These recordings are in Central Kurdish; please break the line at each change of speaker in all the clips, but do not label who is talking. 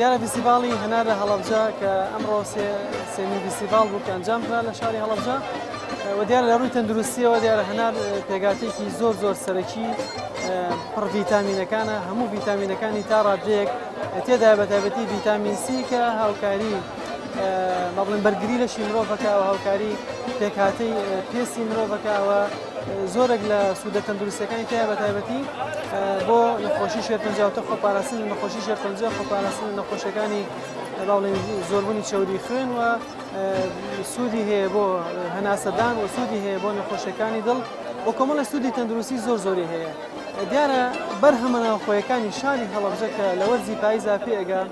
دیارە فیستیڤاڵی هەنار لە هەڵەبجە کە ئەمڕۆ سێمین فیستیڤاڵ بوو کە ئەنجامکرا لە شاری هەڵەبجە و دیارە لە ڕووی تەندروستیەوە دیارە هەنار پێگاتێکی زۆر سەرەکی پڕ ڤیتامینەکانە هەموو ڤیتامینەکانی تا ڕادەیەک تێدایە بە تایبەتی ڤیتامین سی کە هاوکاری بەڵێن بەرگری لەشی مرۆڤەکە و هاوکاری پێکهاتەی پێستی مرۆڤەکەوە زۆرێک لە سوودە تەندروستیەکانی تایە بە تایبەتی بۆ نەخۆشی شێرپەنجە خۆپاراستنی نەخۆشی شێرپەنجە خۆپاراستنی نەخۆشیەکانی باڵێن زۆربوونی چەوری خوێن و سوودی هەیە بۆ هەناسەدان و سوودی هەیە بۆ نەخۆشیەکانی دڵ و کۆمەڵە سوودی تەندروستی زۆری هەیە دیارە بەرهەمە ناوخۆیەکانی شاری هەڵەبجە کە لە وەرزی پاییزا پێگا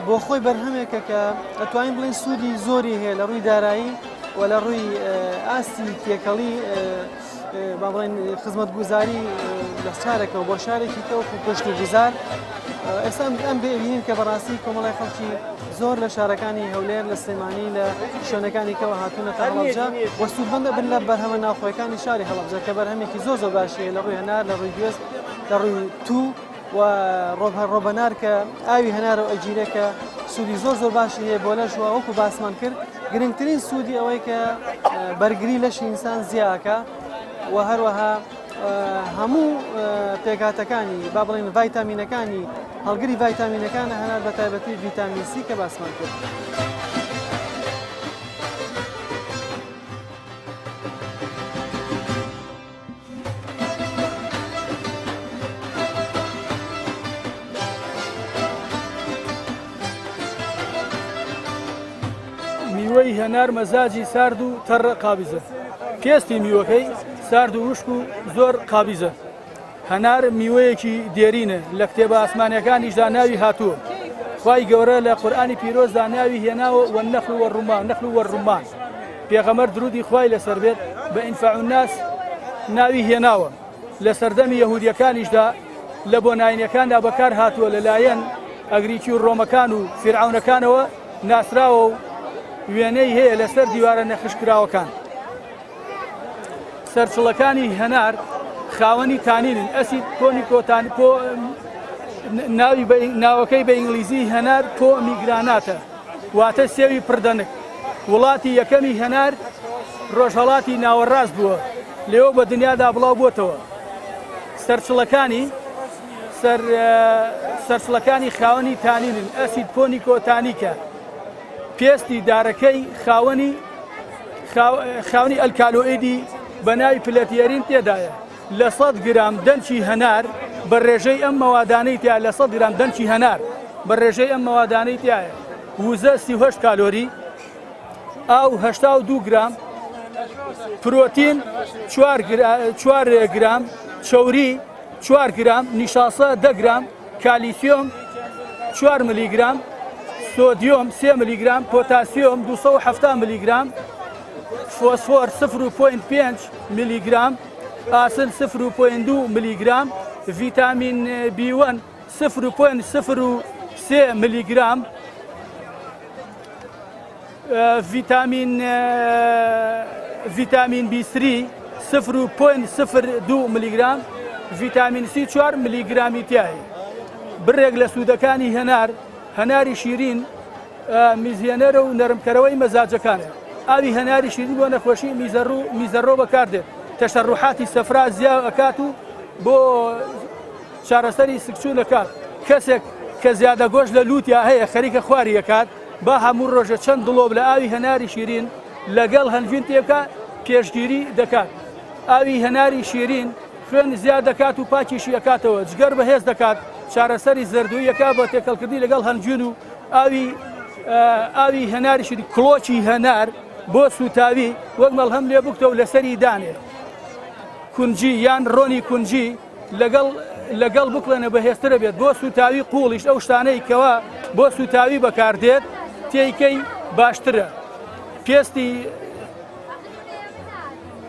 بۆ خۆی بەرهەمێکە کە ئەتوانین بڵێن سوودی زۆری هەیە لە ڕووی دارایی و لە ڕووی ئاستی تێکەڵی با بڵێن خزمەتگوزاری لە شارێکەوە بۆ شارێکی کەوت پشت و گوزار ئێستا ئەم ببینین کە بەڕاستی کۆمەڵی خەڵکی زۆر لە شارەکانی هەولێر لە سلێمانی لە شوێنەکانی کەوە هاتوونەتە هەڵەبجە و سوودمەندە بن لە بەرهەمە ناوخۆیەکانی شاری هەڵەبجە کە بەرهەمێکی زۆر باشیە لە ڕووی هەنار لە ڕووی گوێز لە ڕووی تو و ڕۆبەنار کە ئاوی هەنارە و ئەگیرێکە سوودی زۆر باشی هەیە بۆ لەش وەکو باسمان کرد گرنگترین سوودی ئەوەی کە بەرگری لەشی ئینسان زیاکە و هەروەها هەموو پێکهاتەکانی با بڵێن ڤایتامینەکانی هەڵگری ڤایتامینەکانە هەنار بە تایبەتی ڤیتامین سی کە باسمان کرد.
میوەی هەنار مەزاجی سارد و تەڕە قابیزە پێستی میوەکەی سارد و وشک و زۆر قابیزە هەنار میوەیەکی دێرینە لە کتێبە ئاسمانیەکانیشدا ناوی هاتووە خوای گەورە لە قورئانی پیرۆزدا ناوی هێناوە وەنەخل وەڕومان نەخل وەڕومان پێغەمبەر درودی خوای لەسەر بێت بە ئینفاع الناس ناوی هێناوە لە سەردەمی یەهودیەکانیشدا لە بۆ ناینەکاندا بەکار هاتووە لەلایەن ئەگریکی و ڕۆمەکان و فیرعونەکانەوە ناسراوە و وێنەی هەیە لەسەر دیوارە نەخشکراوەکان سەرچڵەکانی هەنار خاوەنی تانینن ئەسید کۆنیکۆتانی ناوەکەی بە ئینگلیزی هەنار پۆ میگراناتە واتە سێوی پردەنک وڵاتی یەکەمی هەنار ڕۆژهەڵاتی ناوەڕاست بووە لێوە بە دنیادا بڵاو بووتەوە سەرچڵەکانی خاوەنی تانینن ئەسید کۆنیکۆتانیکە پێستی دارەکەی خاوەنی ئەلکالۆئیدی بە ناوی پلەتیەرین تێدایە لە 100 گرام دەنچی هەنار بە ڕێژەی ئەم مەوادانەی تیا لە 100 گرام دەنچی هەنار بە ڕێژەی ئەم مەوادانەی تایە وزە 38 کالۆری ئاو 82 گرام پرۆتین 4 گرام چەوری 4 گرام نیشاسە 10 گرام کالیسیۆم 4 میلیگرام سۆدیۆم 3 میلیگرام پۆتاسیۆم 270 میلیگرام فۆسفۆر 0.5 میلیگرام ئاسن 0.2 میلیگرام ڤیتامین B1 0.03 میلیگرام ڤیتامین B3 0.02 میلیگرام ڤیتامین C 4 میلیگرامی تایە بڕێک لە سوودەکانی هەناری شیرین میزیێنەرە و نەرمکەرەوەی مەزاجەکانە ئاوی هەناری شیرین بۆ نەخۆشی میزەڕۆ بەکاردێت تەشەڕوحاتی سەفرا زیاد ئەکات و بۆ چارەسەری سکچوو دەکات کەسێک کە زیادە گۆشت لە لووتیا هەیە خەریکە خواری ئەکات با هەموو ڕۆژە چەند دڵۆب لە ئاوی هەناری شیرین لەگەڵ هەنجین تێکە پێشگیری دەکات ئاوی هەناری شیرین خوێن زیاد دەکات و پاکیشی ئەکاتەوە جگەر بەهێز دەکات چارەسەری زەردوویەکە بە تێکەڵکردی لەگەڵ هەنجین و ئاوی هەناری شیرین کڵۆکی هەنار بۆ سوتاوی وەک مەڵهەم لێ بکتەوە لەسەری دانێ کونجی یان ڕۆنی کونجی لەگەڵ بکڵێنە بەهێزترە بێت بۆ سوتاوی قوڵیش ئەو شتانەی کەوە بۆ سوتاوی بەکاردێت تێیکەی باشترە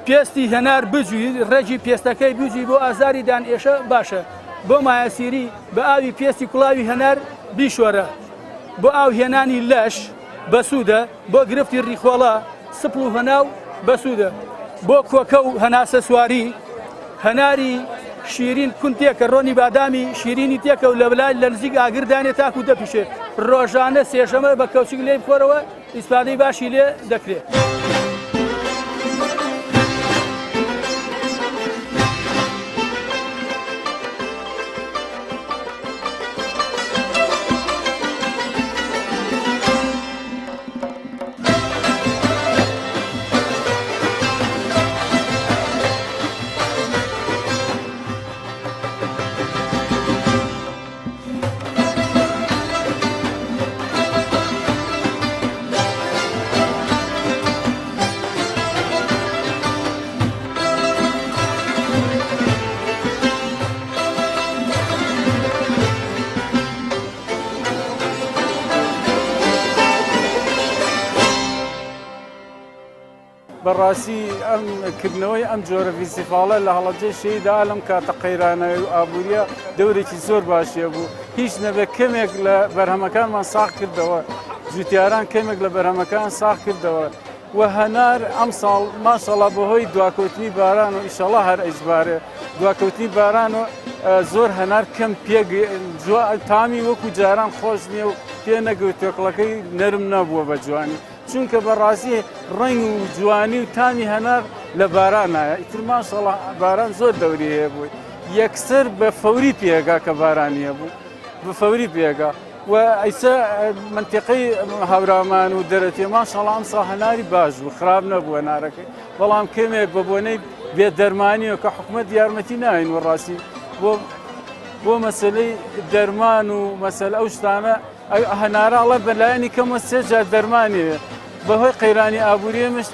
پێستی هەنار بجووی ڕێجی پێستەکەی بجووی بۆ ئازاری دانئێشە باشە بۆ مایەسیری بە ئاوی پێستی کوڵاوی هەنار بیشۆرە بۆ ئاو هێنانی لەش بەسوودە بۆ گرفتی ڕیخۆڵە سپڵ و هەناو بەسوودە بۆ کۆکە و هەناسە سواری هەناری شیرین کون تێکە ڕۆنی بادامی شیرینی تێکە و لە بلای لە نزیک ئاگردانێت تاکو دەپیشێت ڕۆژانە سێژەمە بە کەوچک لێ بخۆرەوە ئیسپادەی باشی لێ دەکرێت.
بەڕاستی ئەم کردنەوەی ئەم جۆرە فیستیڤالە لە هەڵەبجە شەیدا لەم کاتە قەیرانەوەی و ئابووریە دەورێکی زۆر باشیە بوو. هیچ نەبێ کەمێک لە بەرهەمەکانمان ساغ کردەوە، جوتیاران کەمێک لە بەرهەمەکان ساغ کردەوە و هەنار ئەم ساڵ ماشەڵا بەهۆی دواکەوتنی باران و ئیشەڵا هەر ئەجبارێ دواکەوتنی باران و زۆر هەنار کەم تامی وەکو جاران خۆش نییە و پێ نەگەوت تێکڵەکەی نەرم نەبووە بە جوانی. چونکە بەڕاستی ڕنگ و جوانی و تامی هەنار لە بارانایە ئیتر ماشەڵا باران زۆر دەوری هەیە بووی یەکسەر بە فەوری پێگا کە بارانیە بوو بە فەوری پێگا و ئەیسا منتیقەی هاورامان و دەرەتێ ماشەڵا ئەم سا هەناری باش بوو خراپ نەبووە هەنارەکەی بەڵام کەمێک بە بۆنەی بێدەرمانیەوە کە حکومەت یارمەتی ناین وەڕاستی بۆ مەسلەی دەرمان و مەسەلە ئەو شتانە هەناراڵە بەلایەنی کەمە سێ جار دەرمانیوێ بەهۆی قەیرانی ئابووریەمەش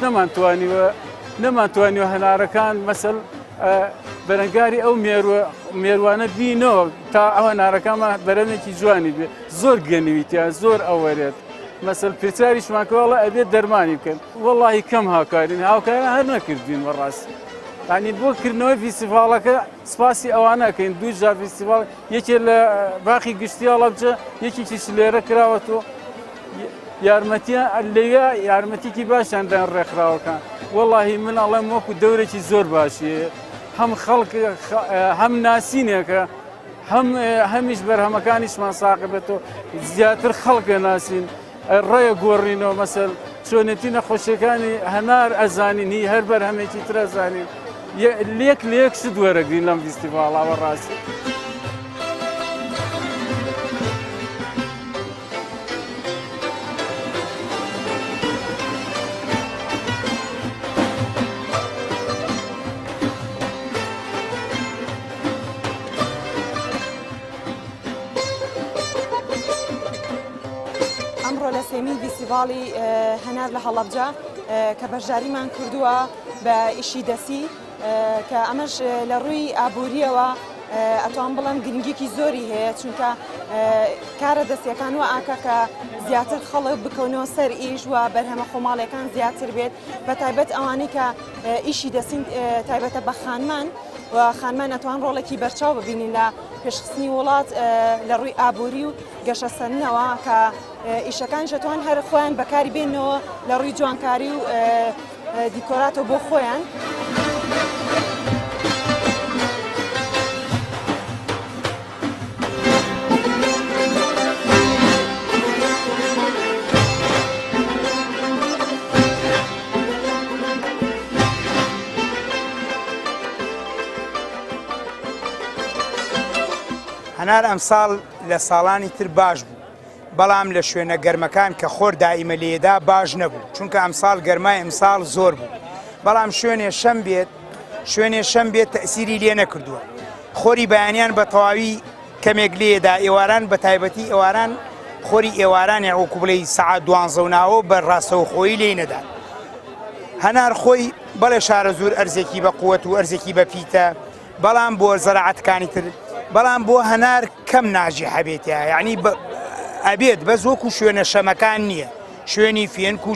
نەمانتوانیوە هەنارەکان مەسەل بەرەنگاری ئەو مێروانە بینەوە تا ئەو هەنارەکانمە بەرەمێکی جوانی بێ زۆر گەنیویتیان زۆر ئەوەرێت مەسەل پرسیاریشمانکەوەڵە ئەبێت دەرمانی بکەن وەڵاهی کەم هاوکارین هاوکاران هەر نەکردین وەڕاستی ینی بۆ کردنەوەی فیستیڤالەکە سپاسی ئەوانەکەین دوو جار فیستیڤال یەکێک لە باخی گشتی هەڵەبجە یەکێکیش لێرە کراوەتەوە یارمەتیان لێوە یارمەتێکی باشیان دەن ڕێکخراوەکان وەڵاهی من ئەڵێم وەکو دەورێکی زۆر باشیە هەم خەڵک هەم ناسینێکە هەمیش بەرهەمەکانیشمان ساقبێتەوە زیاتر خەڵکە ناسین ڕێە گۆڕینەوە مەسەل چۆنێتی نەخۆشیەکانی هەنار ئەزانین هی هەر بەرهەمێکی تر ئەزانین لێک شت وەرەگرین لەم فیستیڤاڵاوە ڕاستی.
ئەمڕۆ لە سێمین فیستیڤاڵی هەنار لە هەڵەبجە کە بەشداریمان کردووە بە ئیشی دەسی کە ئەمەش لە ڕووی ئابووریەوە ئەتوان بڵێم گرنگێکی زۆری هەیە چونکە کارە دەستیەکان وە ئاکە کە زیاتر خەڵک بکەونەوە سەر ئیش وە بەرهەمە خۆماڵیەکان زیاتر بێت بە تایبەت ئەوانەی کە ئیشی دەستین تایبەتە بە خانمان و خانمان ئەتوان ڕۆڵێکی بەرچاو ببینین لە پێشخستنی وڵات لە ڕووی ئابووری و گەشەسەرنەوە کە ئیشەکان دەتوان هەر خۆیان بەکاری بێنەوە لە ڕووی جوانکاری و دیکۆراتەوە بۆ خۆیان.
هەنار ئەمساڵ لە ساڵانی تر باش بوو بەڵام لە شوێنە گەرمەکان کە خۆر دائیمە لێدا باش نەبوو چونکە ئەمساڵ گەرمای ئەمساڵ زۆر بوو بەڵام شوێنێ شەم بێت تەسیری لێ نەکردووە خۆری بەیانیان بە تەواوی کەمێک لێدا ئێواران بە تایبەتی ئێواران خۆری ئێوارانی وەکو بڵێ سەعات 12 ناوە بە ڕاستەوخۆیی لێ نەدا هەنار خۆی بەڵێ شارە زۆر ئەرزێکی بە قووەت و ئەرزێکی بە پیتە بەڵام بۆ زەراعەتەکانی تر بەڵام بۆ هەنار کەم ناژی هەبێتە یعنی ئەبێت بەس وەکو شوێنە شەمەکان نییە شوێنی فێنک و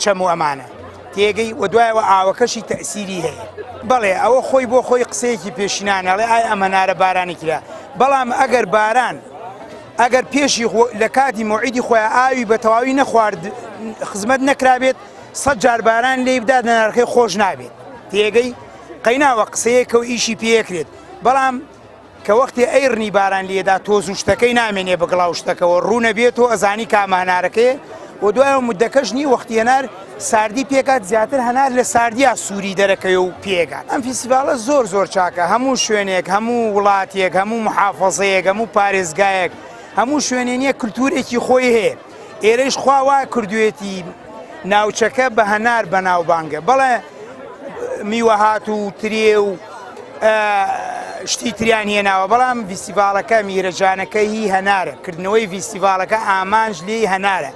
چەم و ئەمانە تێگەی و دوایەوە ئاوەکەشی تەسیری هەیە بەڵێ ئەوە خۆی بۆ خۆی قسەیەکی پێشینانەڵێ ئای ئەم هەنارە بارانی کرا بەڵام ئەگەر پێشی لە کاتی مۆعیدی خۆیان ئاوی بە تەواوی نەخوارد خزمەت نەکرابێت 100 جار باران لێ بدات هەنارەکەی خۆش نابێت تێگەی قەیناوە قسەیەکە و ئیشی پێکرێت بەڵام کە وەختی ئەیڕنی باران لێدا تۆز و شتەکەی نامێنێ بەگڵاو شتەکەەوە ڕوونە بێتەوە ئەزانی کامانارەکەی و دوایەوە مدەکەش نی وەختی هەنار ساردی پێکات زیاتر هەنار لە ساردیا سووری دەرەکەی و پێگات ئەم فیسیڤالە زۆر چاکە هەموو شوێنێک هەموو وڵاتێک هەموو محافەزەیەک هەموو پارێزگایەک هەموو شوێنێنیە کللتورێکی خۆی هەیە ئێرەش خوا وا کردوێتی ناوچەکە بە هەنار بەناوبانگە بەڵێ میوەهات و ترێ و شتی تریان هێناوە بەڵام فیسیڤالەکە میرەجانەکە هی هەنارە کردنەوەی فیسیڤالەکە ئامانج لێی هەنارە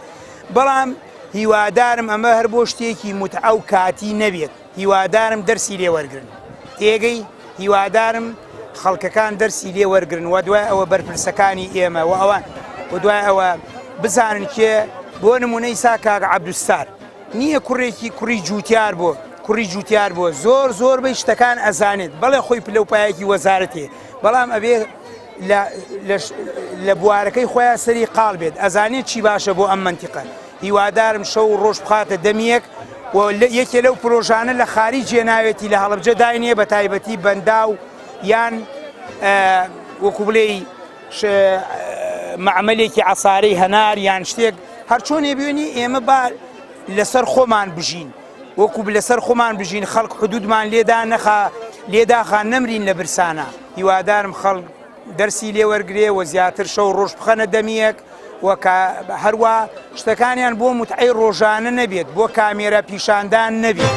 بەڵام هیوادارم ئەمە هەر بۆ شتێکی متعە و کاتی نەبێت هیوادارم دەرسی لێ وەرگن تێگەی هیوادارم خەڵکەکان دەرسی لێ وەرگن و دوای ئەوە بەرپرسەکانی ئێمە و ئەوان و دوای ئەوە بزانن کێ بۆ نمونەی سا کاک عەبدوستار نییە کوڕی جووتیار بۆ کوڕی جووتیار بۆ زۆر بەی شتەکان ئەزانێت بەڵێ خۆی پلەپایەکی وەزارەتێ بەڵام ئەبێ لە بوارەکەی خۆیان سەری قاڵ بێت ئەزانێت چی باشە بۆ ئەم منتیقە هیوادارم شەو و ڕۆژ بخاتە دەمیەک و یەکێ لەو پرۆژانە لە خاریجێ ناوێتی لە هەڵەبجە داینێ بە تایبەتی بەندا و یان وەکو بڵێی معمەلێکی عەسارەی هەنار یان شتێک هەرچۆنێ بێنی ئێمە با لەسەر خۆمان بژین وەکو لەسەر خۆمان بژین خەڵک حدودمان لێداخان نەمرین لە برسانە هیوادارم خەڵک دەرسی لێ وەرگێ و زیاتر شەو ڕۆژ بخەنە دەمیەک وەکە هەروە شتەکانیان بۆ متعەی ڕۆژانە نەبێت بۆ کامێرە پیشاندان نەبێت.